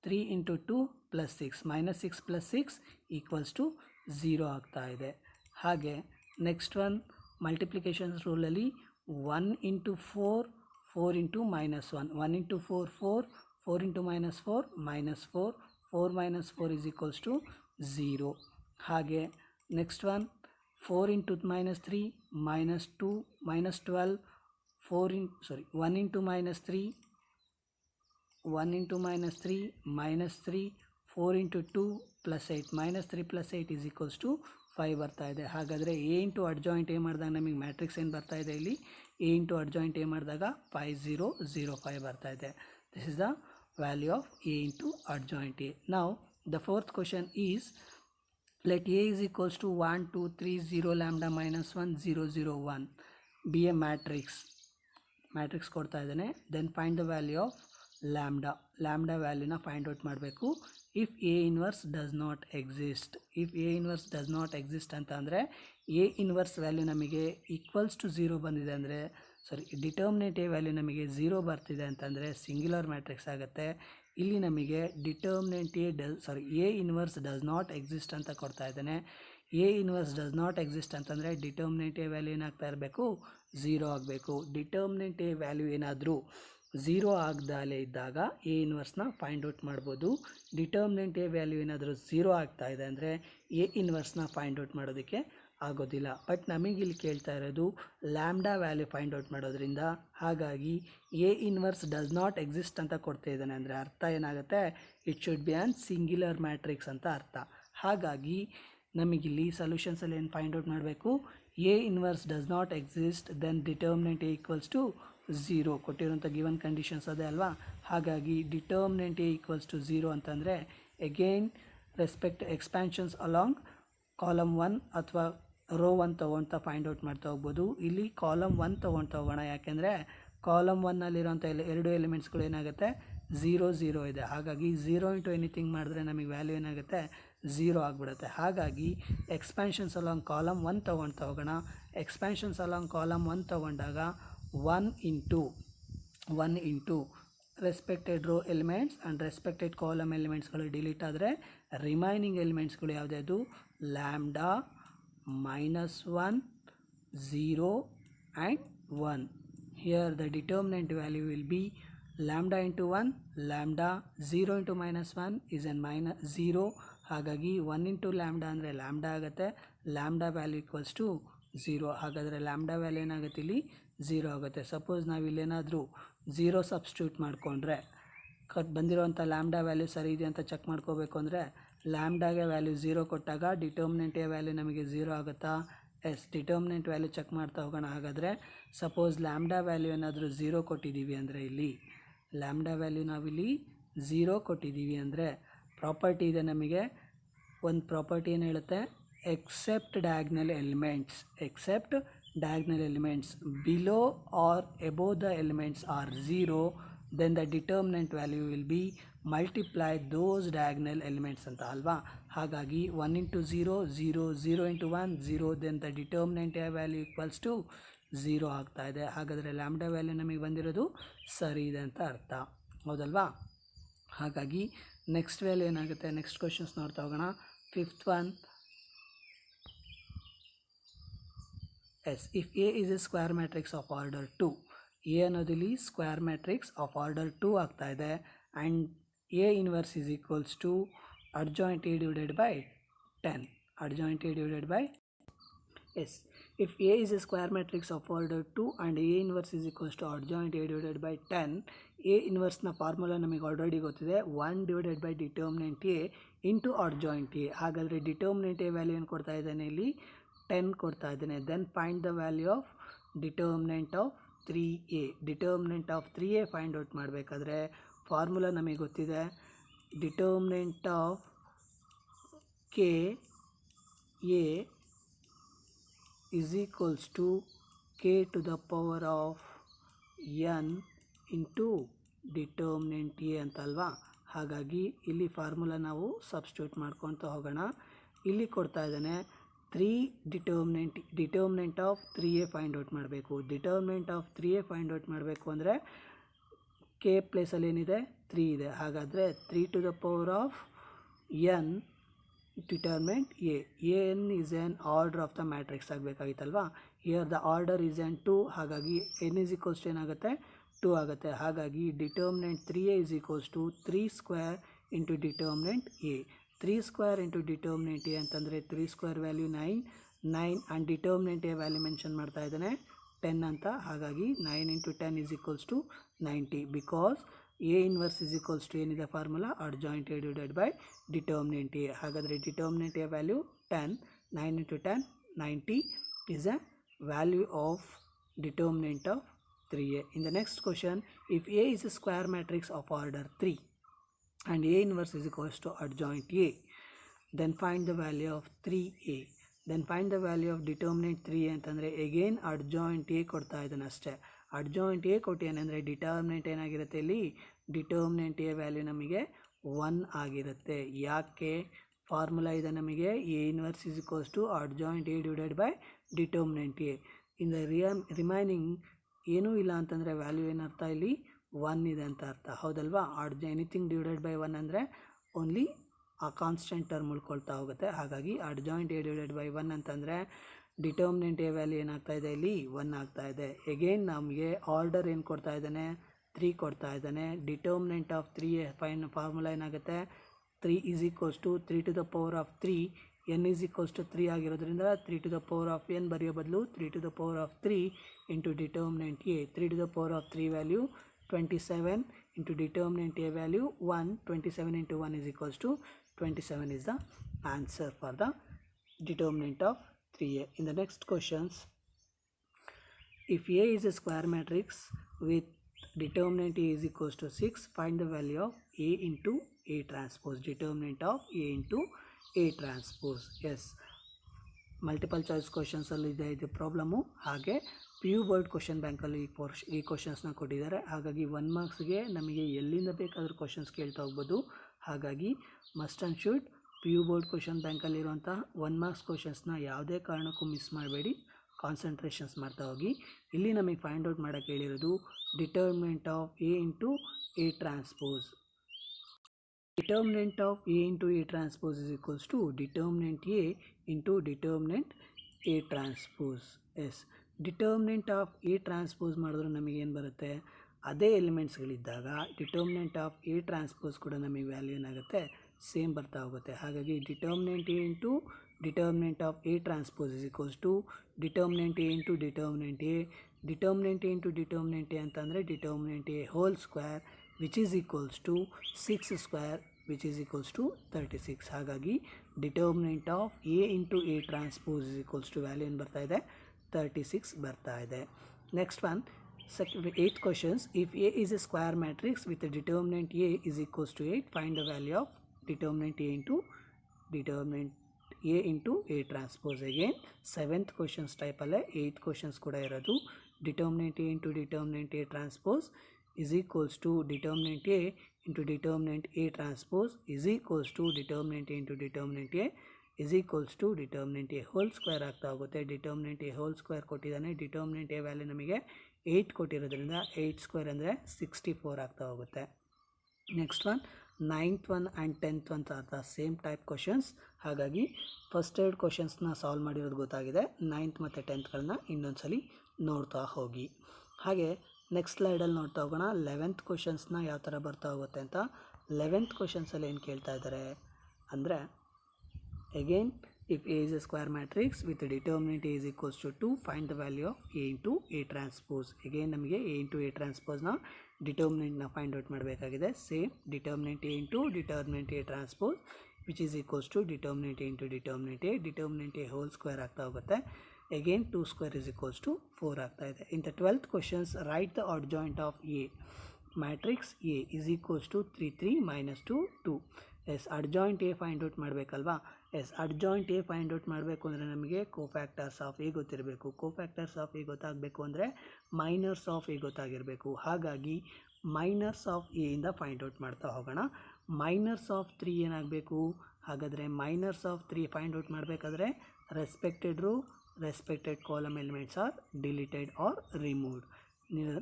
3 ಇಂಟು 2 +6, -6 +6 ಈಕ್ವಲ್ಸ್ ಟು 0 ಆಗ್ತಾ ಇದೆ. ಹಾಗೆ ನೆಕ್ಸ್ಟ್ ಒನ್ ಮಲ್ಟಿಪ್ಲಿಕೇಶನ್ಸ್ ರೂಲಲ್ಲಿ 1 into 4, 4 into -1, 1 into 4 4, 4 into -4 -4, 4 -4 is equals to 0. ಹಾಗೆ next one 4 into -3 -2 -12, 1 into -3 1 into -3 -3, 4 into 2 +8, -3 +8 is equals to 5 ಬರ್ತಾ ಇದೆ. ಹಾಗಾದರೆ ಎ ಇಂಟು ಅಡ್ಜಾಯಿಂಟ್ ಎ ಮಾಡಿದಾಗ ನಮಗೆ ಮ್ಯಾಟ್ರಿಕ್ಸ್ ಏನು ಬರ್ತಾ ಇದೆ, ಇಲ್ಲಿ ಎ ಇಂಟು ಅಡ್ಜಾಯಿಂಟ್ ಎ ಮಾಡಿದಾಗ 5005 ಬರ್ತಾ ಇದೆ. This is the value of A into adjoint A. Now the fourth question is let A is equals to 1 2 3 0 lambda minus 1 0 0 1 be a matrix ಕೊಡ್ತಾ ಇದ್ದಾನೆ. Then find the value of lambda ವ್ಯಾಲ್ಯೂನ find out ಮಾಡಬೇಕು. If A inverse does not exist ಅಂತ ಅಂದರೆ A inverse value ನಮಗೆ equals to 0 ಬಂದಿದೆ ಅಂದರೆ determinant A value ನಮಗೆ 0 ಬರ್ತಿದೆ ಅಂತಂದರೆ ಸಿಂಗ್ಯುಲರ್ ಮ್ಯಾಟ್ರಿಕ್ಸ್ ಆಗುತ್ತೆ. ಇಲ್ಲಿ ನಮಗೆ determinant A inverse does not exist ಅಂತ ಕೊಡ್ತಾ ಇದ್ದಾನೆ. A inverse does not exist ಅಂತಂದರೆ ಡಿಟರ್ಮಿನೆಂಟ್ ಎ ವ್ಯಾಲ್ಯೂ ಏನಾಗ್ತಾ ಇರಬೇಕು, 0 ಆಗಬೇಕು. ಡಿಟರ್ಮಿನೆಂಟ್ ಎ ವ್ಯಾಲ್ಯೂ ಏನಾದರೂ 0 ಆಗದಲೇ ಇದ್ದಾಗ ಎ ಇನ್ವರ್ಸ್ನ ಫೈಂಡ್ ಔಟ್ ಮಾಡ್ಬೋದು. ಡಿಟರ್ಮಿನೆಂಟ್ ಎ ವ್ಯಾಲ್ಯೂ ಏನಾದರೂ 0 ಆಗ್ತಾ ಇದೆ ಅಂದರೆ ಎ ಇನ್ವರ್ಸ್ನ ಫೈಂಡ್ ಔಟ್ ಮಾಡೋದಕ್ಕೆ ಆಗೋದಿಲ್ಲ. ಬಟ್ ನಮಗಿಲ್ಲಿ ಕೇಳ್ತಾ ಇರೋದು ಲ್ಯಾಂಬ್ಡಾ ವ್ಯಾಲ್ಯೂ ಫೈಂಡ್ ಔಟ್ ಮಾಡೋದ್ರಿಂದ, ಹಾಗಾಗಿ A inverse does not exist ಅಂತ ಕೊಡ್ತಾ ಇದ್ದಾನೆ ಅಂದರೆ ಅರ್ಥ ಏನಾಗುತ್ತೆ, it should be an singular matrix ಅಂತ ಅರ್ಥ. ಹಾಗಾಗಿ ನಮಗಿಲ್ಲಿ ಸೊಲ್ಯೂಷನ್ಸಲ್ಲಿ ಏನು ಫೈಂಡ್ ಔಟ್ ಮಾಡಬೇಕು, A inverse does not exist then determinant A equals to 0 ಕೊಟ್ಟಿರೋಂಥ ಗಿವನ್ ಕಂಡೀಷನ್ಸ್ ಅದೇ ಅಲ್ವಾ. ಹಾಗಾಗಿ ಡಿಟರ್ಮಿನೆಂಟ್ ಎ ಈಕ್ವಲ್ಸ್ ಟು 0 ಅಂತಂದರೆ again respect expansions along column 1 ಅಥವಾ ರೋ 1 ತೊಗೊಳ್ತಾ ಫೈಂಡ್ ಔಟ್ ಮಾಡ್ತಾ ಹೋಗ್ಬೋದು. ಇಲ್ಲಿ ಕಾಲಮ್ 1 ತೊಗೊಳ್ತಾ ಹೋಗೋಣ, ಯಾಕೆಂದರೆ ಕಾಲಮ್ 1ನಲ್ಲಿರೋಂಥ ಎರಡು ಎಲಿಮೆಂಟ್ಸ್ಗಳು ಏನಾಗುತ್ತೆ 0 0 ಇದೆ. ಹಾಗಾಗಿ 0 ಇಂಟು ಎನಿಥಿಂಗ್ ಮಾಡಿದ್ರೆ ನಮಗೆ ವ್ಯಾಲ್ಯೂ ಏನಾಗುತ್ತೆ 0 ಆಗಿಬಿಡುತ್ತೆ. ಹಾಗಾಗಿ ಎಕ್ಸ್ಪ್ಯಾನ್ಷನ್ಸ್ ಅಲಾಂಗ್ ಕಾಲಮ್ 1 ತೊಗೊಳ್ತಾ ಹೋಗೋಣ. ಎಕ್ಸ್ಪ್ಯಾನ್ಷನ್ಸ್ ಅಲಾಂಗ್ ಕಾಲಮ್ 1 ತೊಗೊಂಡಾಗ 1 into respected row elements and respected column ಎಲಿಮೆಂಟ್ಸ್ಗಳು ಡಿಲೀಟ್ ಆದರೆ ರಿಮೈನಿಂಗ್ ಎಲಿಮೆಂಟ್ಸ್ಗಳು ಯಾವುದ್ಯಾವುದು, lambda -1 0 and 1. Here the determinant value will be lambda into 1, lambda 0 into -1 is an -0. ಹಾಗಾಗಿ 1 ಇಂಟು ಲ್ಯಾಂಬ್ಡಾ ಅಂದರೆ lambda ಆಗುತ್ತೆ. Lambda value equals to 0. ಹಾಗಾದರೆ lambda value ಏನಾಗುತ್ತೆ, ಇಲ್ಲಿ 0 ಆಗುತ್ತೆ. ಸಪೋಸ್ ನಾವು ಇಲ್ಲೇನಾದರೂ 0 ಸಬ್ಸ್ಟಿಟ್ಯೂಟ್ ಮಾಡಿಕೊಂಡ್ರೆ ಬಂದಿರೋಂಥ ಲ್ಯಾಂಬ್ಡಾ ವ್ಯಾಲ್ಯೂ ಸರಿ ಇದೆ ಅಂತ ಚೆಕ್ ಮಾಡ್ಕೋಬೇಕು ಅಂದರೆ ಲ್ಯಾಂಬ್ಡಾಗೆ ವ್ಯಾಲ್ಯೂ 0 ಕೊಟ್ಟಾಗ ಡಿಟರ್ಮಿನೆಂಟ್ ಎ ವ್ಯಾಲ್ಯೂ ನಮಗೆ 0 ಆಗುತ್ತಾ, ಎಸ್. ಡಿಟರ್ಮಿನೆಂಟ್ ವ್ಯಾಲ್ಯೂ ಚೆಕ್ ಮಾಡ್ತಾ ಹೋಗೋಣ. ಹಾಗಾದರೆ ಸಪೋಸ್ ಲ್ಯಾಂಬ್ಡಾ ವ್ಯಾಲ್ಯೂ ಏನಾದರೂ 0 ಕೊಟ್ಟಿದ್ದೀವಿ ಅಂದರೆ ಇಲ್ಲಿ ಲ್ಯಾಂಬ್ಡಾ ವ್ಯಾಲ್ಯೂ ನಾವಿಲ್ಲಿ 0 ಕೊಟ್ಟಿದ್ದೀವಿ ಅಂದರೆ ಪ್ರಾಪರ್ಟಿ ಇದೆ ನಮಗೆ. ಒಂದು ಪ್ರಾಪರ್ಟಿ ಏನು ಹೇಳುತ್ತೆ, except diagonal elements below or above the elements are 0, then the determinant value will be multiply those diagonal elements ಅಂತ ಅಲ್ವಾ. ಹಾಗಾಗಿ 1 into 0 0, 0 into 1 0, then the determinant value equals to 0 ಆಗ್ತಾ ಇದೆ. ಹಾಗಾದರೆ ಲ್ಯಾಂಬ್ಡಾ ವ್ಯಾಲ್ಯೂ ನಮಗೆ ಬಂದಿರೋದು ಸರಿ ಇದೆ ಅಂತ ಅರ್ಥ, ಹೌದಲ್ವಾ? ಹಾಗಾಗಿ ನೆಕ್ಸ್ಟ್ ವ್ಯಾಲ್ಯೂ ಏನಾಗುತ್ತೆ, ನೆಕ್ಸ್ಟ್ ಕ್ವಶನ್ಸ್ ನೋಡ್ತಾ ಹೋಗೋಣ. Fifth one, yes if A is a square matrix of order 2, A ಅನ್ನೋದಿಲ್ಲಿ ಸ್ಕ್ವೇರ್ ಮ್ಯಾಟ್ರಿಕ್ಸ್ ಆಫ್ ಆರ್ಡರ್ 2 ಆಗ್ತಾ ಇದೆ. And A inverse is equals to adjoint A divided by 10. Adjoint A divided by, yes, if A is a square matrix of order 2 and A inverse is equals to adjoint A divided by 10, A inverse na formula ನಮಗೆ already ಗೊತ್ತಿದೆ, 1 divided by determinant A into adjoint A. ಹಾಗಾದರೆ determinant A value ಏನು ಕೊಡ್ತಾ ಇದ್ದಾನೆ ಇಲ್ಲಿ, 10 ಕೊಡ್ತಾ ಇದ್ದಾನೆ. Then find the value of determinant of 3A. Determinant of 3A find out ಮಾಡಬೇಕಾದ್ರೆ ಫಾರ್ಮುಲಾ ನಮಗೆ ಗೊತ್ತಿದೆ, determinant of K A is equals to K to the power of n into determinant A ಅಂತಲ್ವಾ. ಹಾಗಾಗಿ ಇಲ್ಲಿ ಫಾರ್ಮುಲಾ ನಾವು substitute ಮಾಡ್ಕೊತ ಹೋಗೋಣ. ಇಲ್ಲಿ ಕೊಡ್ತಾ ಇದ್ದಾನೆ 3 determinant of 3A find out ಮಾಡಬೇಕು. Determinant of 3A find out ಮಾಡಬೇಕು ಅಂದರೆ K ಪ್ಲೇಸಲ್ಲಿ ಏನಿದೆ, 3 ಇದೆ. ಹಾಗಾದರೆ 3 to the power of n determinant A. n is an order of the matrix ಆಗಬೇಕಾಗಿತ್ತಲ್ವಾ. Here the order is an 2, ಹಾಗಾಗಿ n is equals to ಏನಾಗುತ್ತೆ, 2 ಆಗುತ್ತೆ. ಹಾಗಾಗಿ determinant 3A is equals to 3 square into determinant A. 3 square into determinant A ಅಂತಂದರೆ 3 square value 9 and determinant A value mention ಮಾಡ್ತಾ ಇದ್ದಾನೆ 10 ಅಂತ. ಹಾಗಾಗಿ 9 into 10 is equals to 90 because A inverse is equals to ಏನಿದೆ formula, adjoint A divided by determinant A. ಹಾಗಾದರೆ determinant A value 10, 9 into 10 90 is a value of determinant of 3A. In the next question, if A is a square matrix of order 3 and A inverse is equals to adjoint A, then find the value of 3A. Then find the value of determinant 3A ಅಂತಂದರೆ again adjoint A ಕೊಡ್ತಾ ಇದ್ದಾನೆ ಅಷ್ಟೇ. Adjoint A ಕೊಟ್ಟಿಯಾನೆಂದರೆ determinant ಏನಾಗಿರುತ್ತೆ, ಇಲ್ಲಿ determinant A value ನಮಗೆ 1 ಆಗಿರುತ್ತೆ. ಯಾಕೆ, formula ಇದೆ ನಮಗೆ A inverse is equals to adjoint A divided by determinant A. In the remaining ಏನೂ ಇಲ್ಲ ಅಂತಂದರೆ ವ್ಯಾಲ್ಯೂ ಏನರ್ಥ, ಇಲ್ಲಿ 1 ಇದೆ ಅಂತ ಅರ್ಥ, ಹೌದಲ್ವಾ? ಎನಿಥಿಂಗ್ ಡಿವೈಡೆಡ್ ಬೈ 1 ಅಂದರೆ ಓನ್ಲಿ ಆ ಕಾನ್ಸ್ಟೆಂಟ್ ಟರ್ಮ್ ಉಳ್ಕೊಳ್ತಾ ಹೋಗುತ್ತೆ. ಹಾಗಾಗಿ ಅಡ್ಜಾಯಿಂಟ್ ಎ ಡಿವೈಡೆಡ್ ಬೈ 1 ಅಂತಂದರೆ ಡಿಟರ್ಮಿನೆಂಟ್ ಎ ವ್ಯಾಲ್ಯೂ ಏನಾಗ್ತಾ ಇದೆ, ಇಲ್ಲಿ 1 ಆಗ್ತಾ ಇದೆ. ಎಗೇನ್ ನಮಗೆ ಆರ್ಡರ್ ಏನು ಕೊಡ್ತಾ ಇದ್ದಾನೆ, 3 ಕೊಡ್ತಾ ಇದ್ದಾನೆ. ಡಿಟರ್ಮಿನೆಂಟ್ ಆಫ್ 3A ಫಾರ್ಮುಲಾ ಏನಾಗುತ್ತೆ, 3 is equals to 3 to the power of 3, n is equals to 3 ಆಗಿರೋದ್ರಿಂದ 3 to the power of n ಬರೆಯೋ ಬದಲು 3 to the power of 3 into determinant A. 3 to the power of 3 value 27 into determinant A value 1. 27 into 1 is equals to 27 is the answer for the determinant of 3A. In the next questions, if A is a square matrix with determinant A is equals to 6, find the value of A into A transpose. Determinant of A into A transpose. Yes, multiple choice ಕ್ವಶನ್ಸಲ್ಲಿ ಇದೆ ಇದು problem. ಹಾಗೆ P U board question ಬ್ಯಾಂಕಲ್ಲಿ ಈ ಕ್ವಶನ್ಸ್ನ ಕೊಟ್ಟಿದ್ದಾರೆ. ಹಾಗಾಗಿ 1 ಮಾರ್ಕ್ಸ್ಗೆ ನಮಗೆ ಎಲ್ಲಿಂದ ಬೇಕಾದರೂ ಕ್ವಶನ್ಸ್ ಕೇಳ್ತಾ ಹೋಗ್ಬೋದು. ಹಾಗಾಗಿ must and should P U board question ಬ್ಯಾಂಕಲ್ಲಿರುವಂಥ 1 ಮಾರ್ಕ್ಸ್ ಕ್ವಶನ್ಸ್ನ ಯಾವುದೇ ಕಾರಣಕ್ಕೂ ಮಿಸ್ ಮಾಡಬೇಡಿ, ಕಾನ್ಸಂಟ್ರೇಷನ್ಸ್ ಮಾಡ್ತಾ ಹೋಗಿ. ಇಲ್ಲಿ ನಮಗೆ ಫೈಂಡ್ ಔಟ್ ಮಾಡೋಕ್ಕೆ ಹೇಳಿರೋದು determinant of A into A transpose. Determinant of A into A transpose is equals to determinant A into determinant A transpose. Yes, determinant of A transpose ಮಾಡಿದ್ರೆ ನಮಗೇನು ಬರುತ್ತೆ, ಅದೇ ಎಲಿಮೆಂಟ್ಸ್ಗಳಿದ್ದಾಗ ಡಿಟರ್ಮಿನೆಂಟ್ ಆಫ್ ಎ ಟ್ರಾನ್ಸ್ಪೋಸ್ ಕೂಡ ನಮಗೆ value ಏನಾಗುತ್ತೆ, same ಬರ್ತಾ ಹೋಗುತ್ತೆ. ಹಾಗಾಗಿ determinant A into determinant of A transpose is equals to determinant A into determinant A. Determinant A into determinant A ಅಂತಂದರೆ determinant A whole square which is equals to 6 square which is equals to 36. ಹಾಗಾಗಿ determinant of A into A transpose is equals to value ಏನು ಬರ್ತಾ ಇದೆ, 36 ಬರ್ತಾ ಇದೆ. Next one, 8th questions. If A is a square matrix with a determinant A is equals to 8, find the value of determinant A into A transpose. Again 7th questions type alle 8th questions kuda irodu. Determinant A into determinant A transpose is equals to determinant A into determinant A transpose is equals to determinant A into determinant A is equals to determinant A whole square ಆಗ್ತಾ ಹೋಗುತ್ತೆ. Determinant A whole square ಕೊಟ್ಟಿದ್ದಾನೆ. Determinant A value ನಮಗೆ 8 ಕೊಟ್ಟಿರೋದ್ರಿಂದ 8 square ಅಂದರೆ 64 ಆಗ್ತಾ ಹೋಗುತ್ತೆ. Next one 9th one and 10th one are the same type questions. ಹಾಗಾಗಿ first 2 ಕ್ವಶನ್ಸ್ನ ಸಾಲ್ವ್ ಮಾಡಿರೋದು ಗೊತ್ತಾಗಿದೆ. 9th ಮತ್ತು 10thಗಳನ್ನ ಇನ್ನೊಂದ್ಸಲಿ ನೋಡ್ತಾ ಹೋಗಿ. ಹಾಗೆ ನೆಕ್ಸ್ಟ್ ಸ್ಲೈಡಲ್ಲಿ ನೋಡ್ತಾ ಹೋಗೋಣ 11th ಕ್ವಶನ್ಸ್ನ ಯಾವ ಥರ ಬರ್ತಾ ಹೋಗುತ್ತೆ ಅಂತ. 11th ಕ್ವಶನ್ಸಲ್ಲಿ ಏನು ಕೇಳ್ತಾ ಇದ್ದಾರೆ ಅಂದರೆ, again if A is a square matrix with the determinant A is equals to 2, find the value of A into A transpose. Again ನಮಗೆ A into A transpose ನ ಡಿಟರ್ಮಿನೆಂಟ್ನ ಫೈಂಡ್ ಔಟ್ ಮಾಡಬೇಕಾಗಿದೆ. Same determinant A into determinant A transpose which is equals to determinant A into determinant A whole square ಆಗ್ತಾ ಹೋಗುತ್ತೆ. Again 2 square is equals to 4 ಆಗ್ತಾ ಇದೆ. In the 12th questions, write the adjoint of A. Matrix A is equals to 3 3 minus 2 2. Yes adjoint A find out ಮಾಡಬೇಕಲ್ವಾ. Yes adjoint A find out ಮಾಡಬೇಕು ಅಂದರೆ ನಮಗೆ cofactors of A ಗೊತ್ತಿರಬೇಕು. Cofactors of A ಗೊತ್ತಾಗಬೇಕು ಅಂದರೆ minors of A ಗೊತ್ತಾಗಿರಬೇಕು. ಹಾಗಾಗಿ minors of A ಇಂದ ಫೈಂಡ್ ಔಟ್ ಮಾಡ್ತಾ ಹೋಗೋಣ. ಮೈನರ್ಸ್ ಆಫ್ 3 ಏನಾಗಬೇಕು? ಹಾಗಾದರೆ ಮೈನರ್ಸ್ ಆಫ್ 3 ಫೈಂಡ್ ಔಟ್ ಮಾಡಬೇಕಾದ್ರೆ respected row respected column elements are deleted or removed.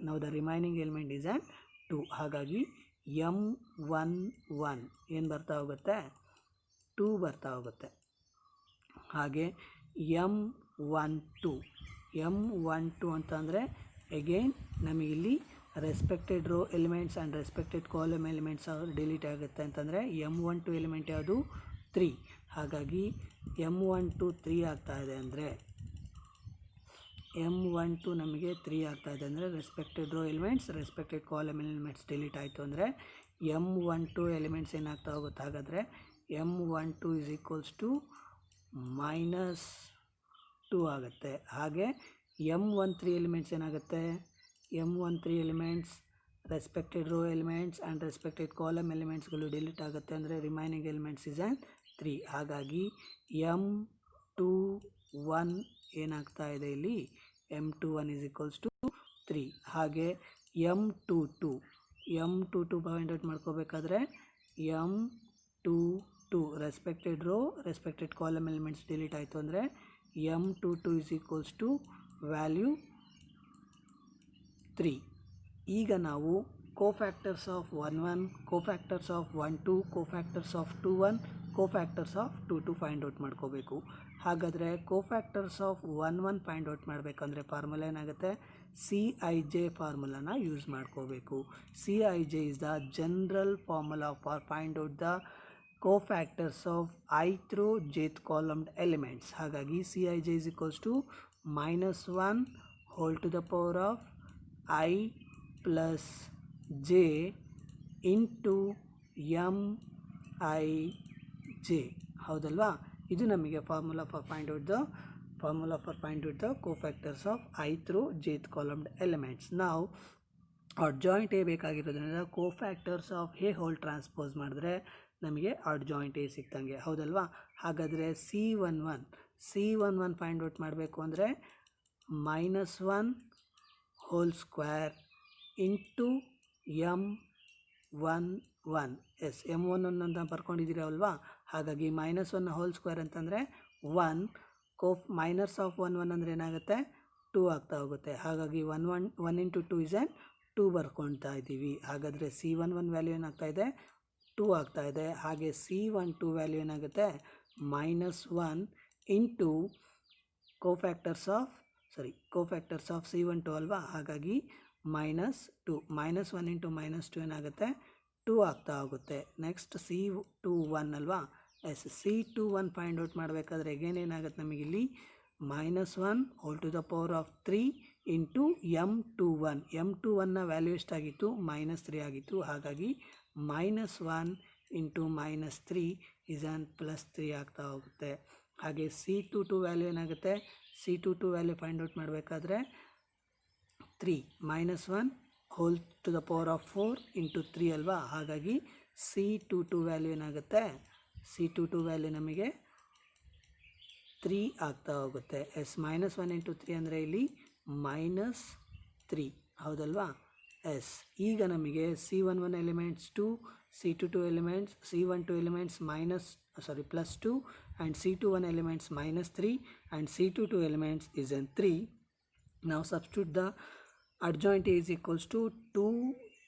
ನಾವು the remaining element is an 2. ಹಾಗಾಗಿ M11 ಏನು ಬರ್ತಾ ಹೋಗುತ್ತೆ? 2 ಬರ್ತಾ ಹೋಗುತ್ತೆ. ಹಾಗೆ M12 ಅಂತಂದರೆ ಅಗೇನ್ ನಮಗಿಲ್ಲಿ respected row elements and respected column elements delete ಆಗುತ್ತೆ ಅಂತಂದರೆ M12 ಎಲಿಮೆಂಟ್ ಯಾವುದು? 3. ಹಾಗಾಗಿ M12 3 ಆಗ್ತಾ ಇದೆ ಅಂದರೆ M12 ನಮಗೆ 3 ಆಗ್ತಾ ಇದೆ ಅಂದರೆ respected row elements respected column elements delete ಆಯಿತು ಅಂದರೆ M12 ಎಲಿಮೆಂಟ್ಸ್ ಏನಾಗ್ತಾ ಹೋಗುತ್ತೆ? ಹಾಗಾದರೆ M12 ಇಸ್ ಈಕ್ವಲ್ಸ್ ಟು -2 ಆಗುತ್ತೆ. ಹಾಗೆ M13 ಎಲಿಮೆಂಟ್ಸ್ ಏನಾಗುತ್ತೆ? M13 elements respected row elements and respected column ಎಲಿಮೆಂಟ್ಸ್ಗಳು ಡಿಲೀಟ್ ಆಗುತ್ತೆ ಅಂದರೆ ರಿಮೈನಿಂಗ್ ಎಲಿಮೆಂಟ್ಸ್ ಇಸ್ ಆ್ಯನ್ 3. ಹಾಗಾಗಿ M21 ಏನಾಗ್ತಾ ಇದೆ ಇಲ್ಲಿ? M21 is equals to 3. ಹಾಗೆ M22 ಫೈಂಡ್ ಔಟ್ ಮಾಡ್ಕೋಬೇಕಾದ್ರೆ M22 respected row respected column elements delete ಆಯಿತು ಅಂದರೆ M22 is equals to value 3. ಈಗ ನಾವು cofactors of 11, cofactors of 12, cofactors of 21, cofactors of 22 find out ಮಾಡ್ಕೋಬೇಕು. ಹಾಗಾದರೆ ಕೋಫ್ಯಾಕ್ಟರ್ಸ್ ಆಫ್ 11 ಫೈಂಡ್ ಔಟ್ ಮಾಡಬೇಕಂದ್ರೆ formula ಏನಾಗುತ್ತೆ? CIJ ಫಾರ್ಮುಲಾನ ಯೂಸ್ ಮಾಡ್ಕೋಬೇಕು. CIJ is the general formula for find out the cofactors of ith row jth column elements. ಹಾಗಾಗಿ CIJ is equals to -1 whole to the power of I plus j into MIJ. ಹೌದಲ್ವಾ? ಇದು ನಮಗೆ formula for find out the cofactors of ith row jth column elements. ನಾವು adjoint A ಬೇಕಾಗಿರೋದ್ರಿಂದ cofactors of A whole transpose ಮಾಡಿದ್ರೆ ನಮಗೆ adjoint A ಸಿಕ್ತಂಗೆ. ಹೌದಲ್ವಾ? ಹಾಗಾದರೆ C11 find out ಮಾಡಬೇಕು ಅಂದರೆ -1 whole square into M11. S M11 ಅಂತ ಬರ್ಕೊಂಡಿದ್ದೀರಲ್ವಾ? ಹಾಗಾಗಿ -1 ಹೋಲ್ ಸ್ಕ್ವೇರ್ ಅಂತಂದರೆ 1. ಮೈನರ್ಸ್ ಆಫ್ 11 ಅಂದರೆ ಏನಾಗುತ್ತೆ? 2 ಆಗ್ತಾ ಹೋಗುತ್ತೆ. ಹಾಗಾಗಿ 1 into 2 is 2 ಬರ್ಕೊಳ್ತಾ ಇದ್ದೀವಿ. ಹಾಗಾದರೆ C11 ವ್ಯಾಲ್ಯೂ ಏನಾಗ್ತಾ ಇದೆ? 2 ಆಗ್ತಾ ಇದೆ. ಹಾಗೆ C12 ವ್ಯಾಲ್ಯೂ ಏನಾಗುತ್ತೆ? -1 ಇಂಟು ಕೋಫ್ಯಾಕ್ಟರ್ಸ್ ಆಫ್ C12 ಅಲ್ವಾ? ಹಾಗಾಗಿ -2 -1 ಇಂಟು -2 ಏನಾಗುತ್ತೆ? 2 ಆಗ್ತಾ ಹೋಗುತ್ತೆ. ನೆಕ್ಸ್ಟ್ C21 ಅಲ್ವಾ? ಎಸ್ C21 ಫೈಂಡ್ ಔಟ್ ಮಾಡಬೇಕಾದ್ರೆ ಅಗೇನ್ ಏನಾಗುತ್ತೆ ನಮಗಿಲ್ಲಿ? -1 whole to the power of 3 into M21ನ ವ್ಯಾಲ್ಯೂ ಎಷ್ಟಾಗಿತ್ತು? -3 ಆಗಿತ್ತು. ಹಾಗಾಗಿ -1 ಇಂಟು -3 ಇಸ್ ಆನ್ +3 ಆಗ್ತಾ ಹೋಗುತ್ತೆ. ಹಾಗೆ C22 ವ್ಯಾಲ್ಯೂ ಏನಾಗುತ್ತೆ? C22 ವ್ಯಾಲ್ಯೂ ಫೈಂಡ್ ಔಟ್ ಮಾಡಬೇಕಾದ್ರೆ 3 -1 whole to the power of 4 into 3 ಅಲ್ವಾ? ಹಾಗಾಗಿ C22 ವ್ಯಾಲ್ಯೂ ಏನಾಗುತ್ತೆ? C22 ವ್ಯಾಲ್ಯೂ ನಮಗೆ 3 ಆಗ್ತಾ ಹೋಗುತ್ತೆ. ಎಸ್ -1 ಇಂಟು 3 ಅಂದರೆ ಇಲ್ಲಿ -3. ಹೌದಲ್ವಾ? ಎಸ್ ಈಗ ನಮಗೆ C11 elements 2, C22 elements, C12 elements +2 and C2 1 elements -3 and C2 2 elements is in 3. Now substitute the adjoint A is equals to 2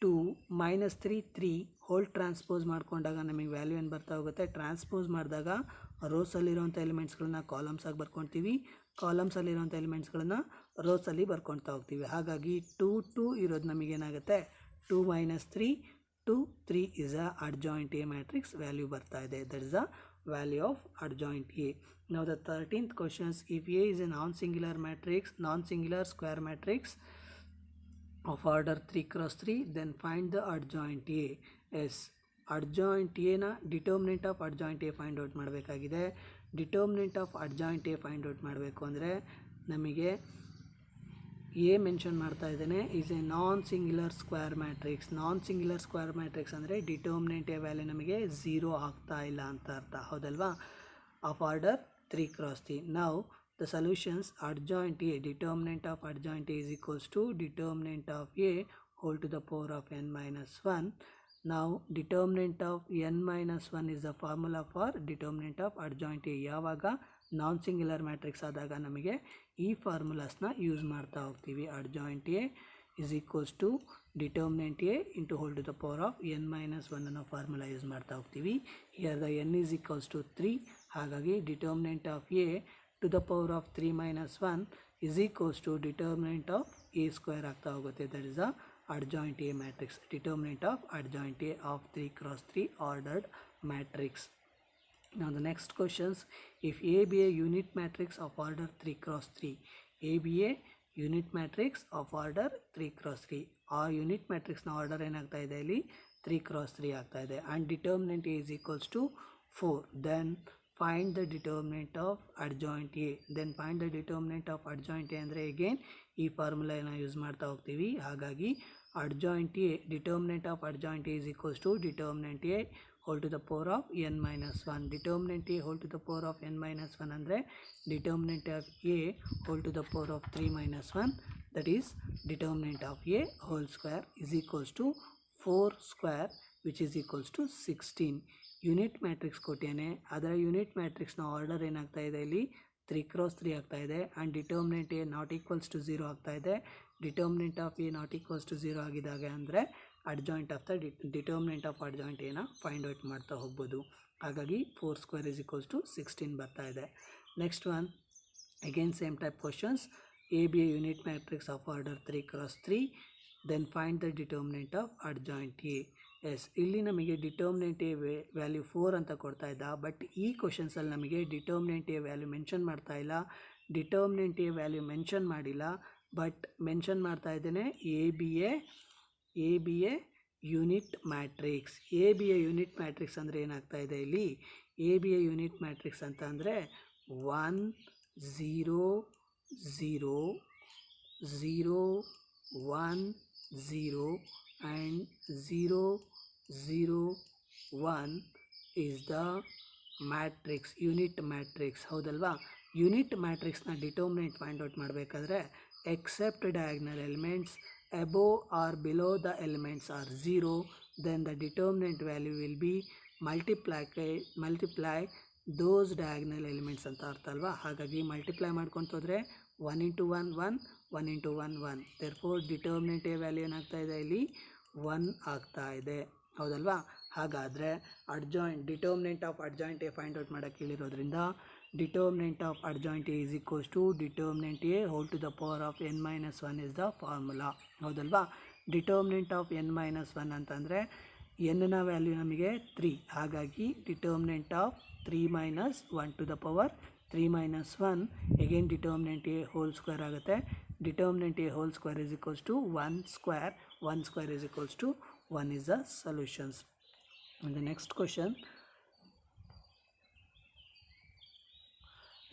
2 -3 3 hole transpose ಮಾಡ್ಕೊಂಡಾಗ ನಮಗೆ ವ್ಯಾಲ್ಯೂ ಏನು ಬರ್ತಾ ಹೋಗುತ್ತೆ. ಟ್ರಾನ್ಸ್ಪೋಸ್ ಮಾಡಿದಾಗ ರೋಸಲ್ಲಿರೋಂಥ ಎಲಿಮೆಂಟ್ಸ್ಗಳನ್ನ ಕಾಲಮ್ಸಾಗಿ ಬರ್ಕೊತೀವಿ, ಕಾಲಮ್ಸಲ್ಲಿರೋಂಥ ಎಲಿಮೆಂಟ್ಸ್ಗಳನ್ನ ರೋಸಲ್ಲಿ ಬರ್ಕೊಳ್ತಾ ಹೋಗ್ತೀವಿ. ಹಾಗಾಗಿ 2 2 ಇರೋದು ನಮಗೇನಾಗುತ್ತೆ 2 -3 2 3 is a adjoint A matrix value ಬರ್ತಾ ಇದೆ. That is the value of adjoint A. Now the 13th questions, if A is a non-singular matrix, non-singular square matrix of order 3 cross 3, then find the adjoint A. Yes, adjoint A ನ determinant of adjoint A find out ಮಾಡಬೇಕಾಗಿದೆ. Determinant of adjoint A find out ಮಾಡಬೇಕು ಅಂದರೆ ನಮಗೆ A mention ಮಾಡ್ತಾ ಇದ್ದೇನೆ is a non singular square matrix. Non singular square matrix ಅಂದರೆ determinant A value ನಮಗೆ 0 ಆಗ್ತಾ ಇಲ್ಲ ಅಂತ ಅರ್ಥ, ಹೌದಲ್ವಾ? Of order 3 cross 3. Now the solutions, adjoint A, determinant of adjoint A is equals to determinant of A whole to the power of n minus 1. Now determinant of n minus 1 is the formula for determinant of adjoint A. ಯಾವಾಗ ನಾನ್ singular matrix ಆದಾಗ ನಮಗೆ ಈ ಫಾರ್ಮುಲಾಸ್ನ use ಮಾಡ್ತಾ ಹೋಗ್ತೀವಿ. adjoint A is equals to determinant A into whole to the power of n minus 1 ಅನ್ನೋ formula use ಮಾಡ್ತಾ ಹೋಗ್ತೀವಿ. here the n is equals to 3. ಹಾಗಾಗಿ determinant of A to the power of 3 minus 1 is equals to determinant of A square ಆಗ್ತಾ ಹೋಗುತ್ತೆ. that is the adjoint A matrix. Determinant of adjoint A of 3 cross 3 ordered matrix. Now the next questions, if A be a unit matrix of order 3 cross 3, A be a unit matrix of order 3 cross 3, ಆ unit ಮ್ಯಾಟ್ರಿಕ್ಸ್ನ order ಏನಾಗ್ತಾ ಇದೆ ಇಲ್ಲಿ 3 cross 3 ಆಗ್ತಾ ಇದೆ. And determinant A is equals to 4. then find the determinant of adjoint A. then find the determinant of adjoint A ಅಂದರೆ again ಈ ಫಾರ್ಮುಲಾನ use ಮಾಡ್ತಾ ಹೋಗ್ತೀವಿ. ಹಾಗಾಗಿ adjoint A, determinant of adjoint A is equals to determinant A whole to the power of n minus 1. determinant A whole to the power of n minus 1 ಅಂದರೆ determinant of A whole to the power of 3 minus 1, that is determinant of A whole square is equals to 4 square which is equals to 16. Unit matrix ಕೊಟ್ಟೇನೆ, ಅದರ unit ಮ್ಯಾಟ್ರಿಕ್ಸ್ನ order ಏನಾಗ್ತಾ ಇದೆ ಇಲ್ಲಿ 3 cross 3 ಆಗ್ತಾ ಇದೆ. And determinant A not equals to 0 ಆಗ್ತಾ ಇದೆ. Determinant of A not equals to 0 ಆಗಿದಾಗ ಅಂದರೆ adjoint of the determinant of adjoint ಏನ ಫೈಂಡ್ ಔಟ್ ಮಾಡ್ತಾ ಹೋಗ್ಬೋದು. ಹಾಗಾಗಿ 4 square is equals to 16 ಬರ್ತಾ ಇದೆ. Next one, again same type questions. A be a unit matrix of order 3 cross 3, then find the determinant of adjoint A. Yes, ಇಲ್ಲಿ ನಮಗೆ determinant A value 4 ಅಂತ ಕೊಡ್ತಾ ಇದ್ದ, ಬಟ್ ಈ ಕ್ವಶನ್ಸಲ್ಲಿ ನಮಗೆ ಡಿಟರ್ಮಿನೆಂಟ್ ಎ ವ್ಯಾಲ್ಯೂ ಮೆನ್ಷನ್ ಮಾಡ್ತಾ ಇಲ್ಲ. ಡಿಟರ್ಮಿನೆಂಟ್ ಎ ವ್ಯಾಲ್ಯೂ ಮೆನ್ಷನ್ ಮಾಡಿಲ್ಲ, ಬಟ್ ಮೆನ್ಷನ್ ಮಾಡ್ತಾ ಇದ್ದೇನೆ A B A unit matrix. A B A unit matrix ಅಂದರೆ ಏನಾಗ್ತಾ ಇದೆ ಇಲ್ಲಿ, A B A unit matrix ಅಂತ ಅಂದರೆ 1 0 0 0 1 0 and 0 0 1 is the matrix, unit matrix, ಹೌದಲ್ವಾ? ಯೂನಿಟ್ ಮ್ಯಾಟ್ರಿಕ್ಸ್ನ ಡಿಟರ್ಮಿನೆಂಟ್ ಫೈಂಡ್ ಔಟ್ ಮಾಡಬೇಕಾದ್ರೆ except diagonal elements above or below the elements are 0, then the determinant value will be multiply those diagonal elements ಅಂತ ಅರ್ಥ ಅಲ್ವಾ? ಹಾಗಾಗಿ multiply ಮಾಡ್ಕೊತ ಹೋದರೆ 1 into 1 1 1 into 1 1. therefore determinant A value ಏನಾಗ್ತಾ ಇದೆ ಇಲ್ಲಿ 1 ಆಗ್ತಾ ಇದೆ, ಹೌದಲ್ವಾ? ಹಾಗಾದರೆ determinant of adjoint A find out ಮಾಡೋಕ್ಕೆ ಹೇಳಿರೋದ್ರಿಂದ determinant of adjoint A is equals to determinant A whole to the power of n minus 1 is the formula, ಹೌದಲ್ವಾ? Determinant of n minus 1 ಅಂತಂದರೆ ಎನ್ನ ವ್ಯಾಲ್ಯೂ ನಮಗೆ 3, ಹಾಗಾಗಿ determinant of 3 minus 1 to the power 3 minus 1, again determinant A whole square ಆಗುತ್ತೆ. determinant A whole square is equals to 1 square is equals to 1 is the solutions. And the next question,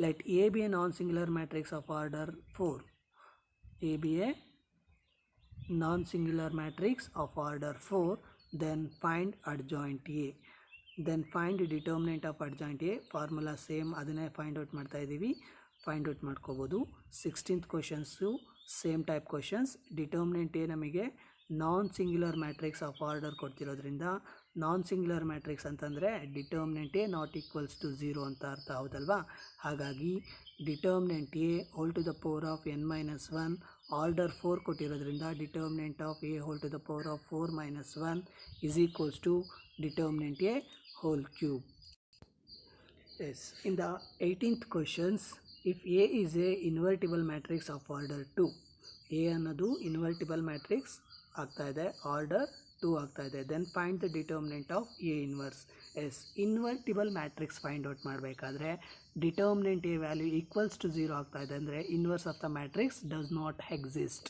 let A be a non-singular matrix of order 4. A be a non-singular matrix of order 4, then find adjoint A. Then find the determinant of adjoint A. Formula same, ಅದನ್ನೇ find out ಮಾಡ್ತಾ ಇದ್ದೀವಿ, find out ಮಾಡ್ಕೋಬೋದು. 16th questions same type questions. Determinant A ನಮಗೆ non singular matrix of order ಕೊಡ್ತಿರೋದ್ರಿಂದ non singular matrix ಅಂತಂದರೆ determinant A not equals to 0 ಅಂತ ಅರ್ಥ, ಹೌದಲ್ವಾ? ಹಾಗಾಗಿ determinant A whole to the power of n-1 order 4 ಕೊಟ್ಟಿರೋದ್ರಿಂದ determinant of A whole to the power of 4 - 1 is equals to determinant a whole cube. Yes, in the 18th questions, if A is a invertible matrix of order 2, A ಅನ್ನೋದು invertible matrix ಆಗ್ತಾ ಇದೆ, order 2 ಆಗ್ತಾ ಇದೆ, then find the determinant of A inverse. Invertible matrix find out ಮಾಡಬೇಕಾದ್ರೆ determinant A value equals to 0 ಆಗ್ತಾ ಇದೆ ಅಂದರೆ inverse of the matrix does not exist.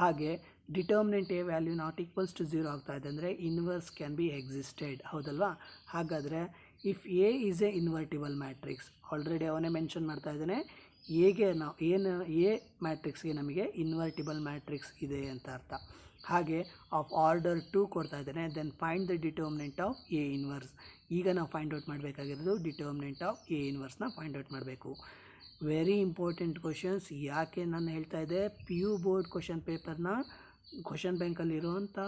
ಹಾಗೆ determinant A value not equals to 0 ಆಗ್ತಾ ಇದೆ ಅಂದರೆ ಇನ್ವರ್ಸ್ ಕ್ಯಾನ್ ಬಿ ಎಕ್ಸಿಸ್ಟೆಡ್, ಹೌದಲ್ವಾ? ಹಾಗಾದರೆ if A is a invertible matrix, already ಅವನೇ ಮೆನ್ಷನ್ ಮಾಡ್ತಾ ಇದ್ದಾನೆ, ಎಗೆ ನಾವು ಎ ಮ್ಯಾಟ್ರಿಕ್ಸ್ಗೆ ನಮಗೆ ಇನ್ವರ್ಟಿಬಲ್ ಮ್ಯಾಟ್ರಿಕ್ಸ್ ಇದೆ ಅಂತ ಅರ್ಥ. ಹಾಗೆ ಆಫ್ ಆರ್ಡರ್ 2 ಕೊಡ್ತಾ ಇದ್ದಾನೆ, then find the determinant of A inverse. ಈಗ ನಾವು ಫೈಂಡ್ ಔಟ್ ಮಾಡಬೇಕಾಗಿರೋದು ಡಿಟರ್ಮಿನೆಂಟ್ ಆಫ್ ಎ ಇನ್ವರ್ಸ್ನ ಫೈಂಡ್ ಔಟ್ ಮಾಡಬೇಕು. Very important questions. ಯಾಕೆ ನಾನು ಹೇಳ್ತಾ ಇದ್ದೆ, ಪಿ ಯು ಬೋರ್ಡ್ ಕ್ವಶನ್ ಪೇಪರ್ನ ಕ್ವಶನ್ ಬ್ಯಾಂಕಲ್ಲಿರುವಂಥ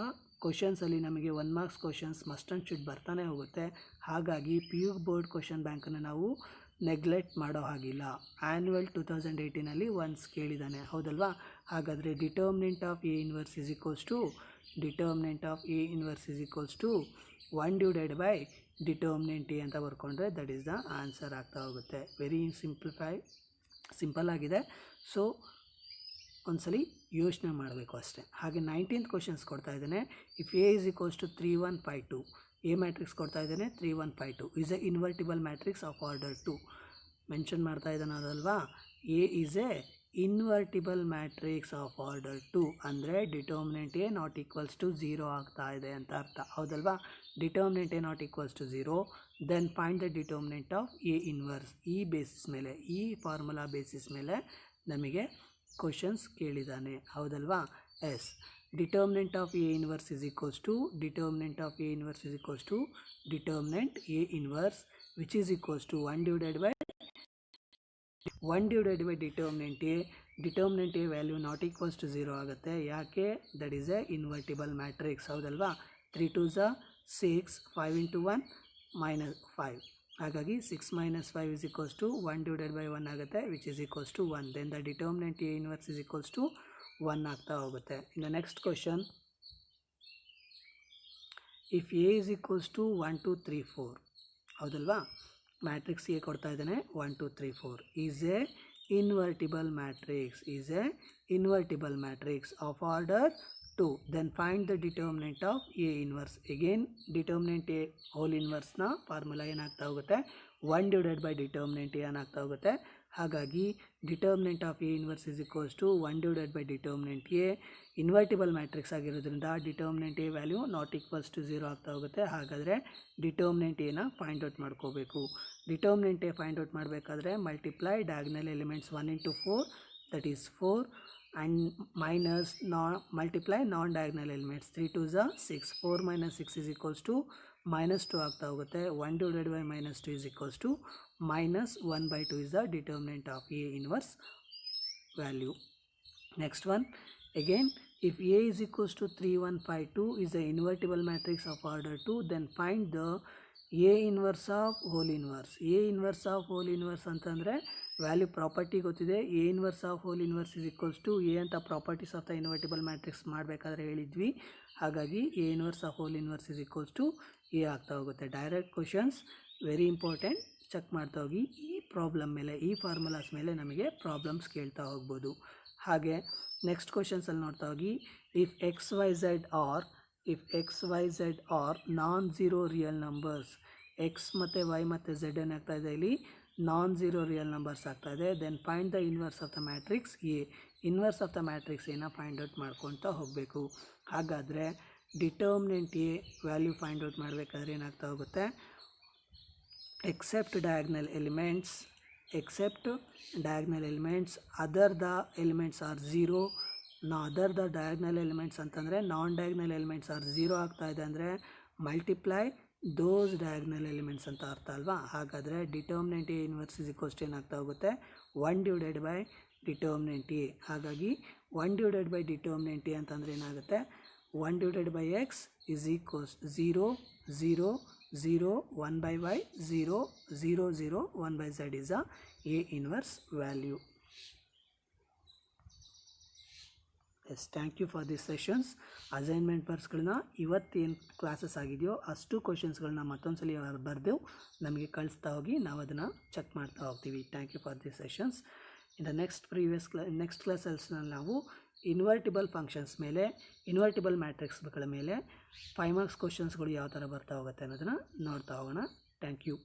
ಕ್ವಶನ್ಸಲ್ಲಿ ನಮಗೆ 1 marks questions must and should ಬರ್ತಾನೆ ಹೋಗುತ್ತೆ. ಹಾಗಾಗಿ ಪಿ ಯು ಬೋರ್ಡ್ ಕ್ವಶನ್ ಬ್ಯಾಂಕನ್ನು ನಾವು ನೆಗ್ಲೆಕ್ಟ್ ಮಾಡೋ ಹಾಗಿಲ್ಲ. ಆ್ಯನ್ಯುವಲ್ 2018 ಒನ್ಸ್ ಕೇಳಿದ್ದಾನೆ, ಹೌದಲ್ವಾ? ಹಾಗಾದರೆ determinant of A inverse is equals to 1 divided by determinant A ಅಂತ ಬರ್ಕೊಂಡ್ರೆ ದಟ್ ಈಸ್ ದ ಆನ್ಸರ್ ಆಗ್ತಾ ಹೋಗುತ್ತೆ. ವೆರಿ ಸಿಂಪಲ್ ಆಗಿದೆ. ಸೊ ಒಂದ್ಸಲಿ ಯೋಚನೆ ಮಾಡಬೇಕು ಅಷ್ಟೇ. ಹಾಗೆ 19th ಕ್ವಶನ್ಸ್ ಕೊಡ್ತಾ ಇದ್ದಾನೆ. If A is equals to 3 1 5 2, A matrix ಕೊಡ್ತಾ ಇದ್ದಾನೆ 3 1 5 2 is a invertible matrix of order 2. Mention ಮಾಡ್ತಾ ಇದ್ದಾನೆ ಅದಲ್ವಾ, A is a invertible matrix of order 2 ಅಂದರೆ determinant A not equals to 0 ಆಗ್ತಾ ಇದೆ ಅಂತ ಅರ್ಥ, ಹೌದಲ್ವಾ? Determinant A not equals to 0, then find the determinant of A inverse. ಈ ಬೇಸಿಸ್ ಮೇಲೆ, ಈ ಫಾರ್ಮುಲಾ ಬೇಸಿಸ್ ಮೇಲೆ ನಮಗೆ ಕ್ವಶನ್ಸ್ ಕೇಳಿದ್ದಾನೆ, ಹೌದಲ್ವಾ? Determinant of A inverse is equals to determinant A inverse which is equals to 1 divided by determinant A value not equals to 0 ಆಗುತ್ತೆ. ಯಾಕೆ? That is a invertible matrix, ಹೌದಲ್ವಾ? 3 2s 6, 5 × 1 -5. ಹಾಗಾಗಿ 6 - 5 is equals to 1 divided by 1 ಆಗುತ್ತೆ, which is equals to 1. Then the determinant A inverse is equals to 1 ಆಗ್ತಾ ಹೋಗುತ್ತೆ. In the next question, if A is equals to 1 2 3 4, ಹೌದಲ್ವಾ? Matrix A ಕೊಡ್ತಾ ಇದ್ದಾನೆ 1 2 3 4 is a invertible matrix of order 2. Then find the determinant of A inverse. Again determinant A whole ಇನ್ವರ್ಸ್ನ formula ಏನಾಗ್ತಾ ಹೋಗುತ್ತೆ, 1 divided by determinant A ಏನಾಗ್ತಾ ಹೋಗುತ್ತೆ. ಹಾಗಾಗಿ determinant of A inverse is equals to 1 divided by determinant A. Invertible matrix ಆಗಿರೋದ್ರಿಂದ determinant A value not equals to 0 ಆಗ್ತಾ ಹೋಗುತ್ತೆ. ಹಾಗಾದರೆ ಡಿಟರ್ಮಿನೆಂಟ್ ಎನ ಫೈಂಡ್ ಔಟ್ ಮಾಡ್ಕೋಬೇಕು. ಡಿಟರ್ಮಿನೆಂಟ್ ಎ ಫೈಂಡ್ ಔಟ್ ಮಾಡಬೇಕಾದ್ರೆ multiply diagonal elements 1 × 4, that is 4, and minus multiply non-diagonal elements 3 2s 6, 4 - 6 is equals to -2 ಆಗ್ತಾ ಹೋಗುತ್ತೆ. 1 divided by -2 is equals to -1/2 is the determinant of A inverse value. Next one, again if A is equals to 3 1 5 2 is the invertible matrix of order 2, then find the A inverse of whole inverse. A inverse of whole inverse ಅಂತಂದರೆ value property ಗೊತ್ತಿದೆ. A inverse of whole inverse is equals to A ಅಂತ properties of the invertible matrix ಮಾಡಬೇಕಾದ್ರೆ ಹೇಳಿದ್ವಿ. ಹಾಗಾಗಿ A inverse of whole inverse is equals to A ಆಗ್ತಾ ಹೋಗುತ್ತೆ. Direct questions, very important, check ಮಾಡ್ತಾ ಹೋಗಿ. ಈ ಪ್ರಾಬ್ಲಮ್ ಮೇಲೆ, ಈ ಫಾರ್ಮುಲಾಸ್ ಮೇಲೆ ನಮಗೆ ಪ್ರಾಬ್ಲಮ್ಸ್ ಕೇಳ್ತಾ ಹೋಗ್ಬೋದು. ಹಾಗೆ ನೆಕ್ಸ್ಟ್ ಕ್ವಶನ್ಸಲ್ಲಿ ನೋಡ್ತಾ ಹೋಗಿ, if X Y Z are non zero real numbers, X ಮತ್ತು ವೈ ಮತ್ತು ಝೆಡ್ ಏನಾಗ್ತಾ ಇದೆ ಇಲ್ಲಿ ನಾನ್ ಝೀರೋ ರಿಯಲ್ ನಂಬರ್ಸ್ ಆಗ್ತಾ ಇದೆ. Then find the inverse of the matrix A. Inverse of the matrix ಏನ ಫೈಂಡ್ ಔಟ್ ಮಾಡ್ಕೊತಾ ಹೋಗಬೇಕು. ಹಾಗಾದರೆ determinant A value find out ಮಾಡಬೇಕಾದ್ರೆ ಏನಾಗ್ತಾ ಹೋಗುತ್ತೆ, except diagonal elements other the elements are zero. Other the diagonal elements ಅಂತಂದರೆ non diagonal elements are zero ಆಗ್ತಾ ಇದೆ ಅಂದರೆ ಮಲ್ಟಿಪ್ಲೈ ದೋಸ್ ಡಯಾಗ್ನಲ್ ಎಲಿಮೆಂಟ್ಸ್ ಅಂತ ಅರ್ಥ ಅಲ್ವಾ. ಹಾಗಾದರೆ determinant A inverse is equals to ಏನಾಗ್ತಾ ಹೋಗುತ್ತೆ, 1 ಡಿವೈಡೆಡ್ ಬೈ ಡಿಟರ್ಮಿನೆಂಟ್ ಎ. ಹಾಗಾಗಿ 1 ಡಿವೈಡೆಡ್ ಬೈ ಡಿಟರ್ಮಿನೆಂಟ್ ಎ ಅಂತಂದರೆ ಏನಾಗುತ್ತೆ, 1 divided by x is equals 0, 0, 0, 1 by y, 0, 0, 0, 1 by z is a inverse value. Yes, thank you for this sessions. Assignment ವರ್ಕ್ಸ್ಗಳನ್ನ ಇವತ್ತೇನು classes ಆಗಿದೆಯೋ ಅಷ್ಟು ಕ್ವಶನ್ಸ್ಗಳನ್ನ ಮತ್ತೊಂದು ಸಲ ಬರೆದು ನಮಗೆ ಕಳಿಸ್ತಾ ಹೋಗಿ ನಾವು ಅದನ್ನು ಚೆಕ್ ಮಾಡ್ತಾ ಹೋಗ್ತೀವಿ. Thank you for this sessions. In the next ಕ್ಲಾಸಲ್ಸ್ನಲ್ಲಿ ನಾವು ಇನ್ವರ್ಟಿಬಲ್ ಫಂಕ್ಷನ್ಸ್ ಮೇಲೆ, ಇನ್ವರ್ಟಿಬಲ್ ಮ್ಯಾಟ್ರಿಕ್ಸ್ಗಳ ಮೇಲೆ 5 ಮಾರ್ಕ್ಸ್ ಕ್ವಶನ್ಸ್ಗಳು ಯಾವ ಥರ ಬರ್ತಾ ಹೋಗುತ್ತೆ ಅನ್ನೋದನ್ನು ನೋಡ್ತಾ ಹೋಗೋಣ. Thank you.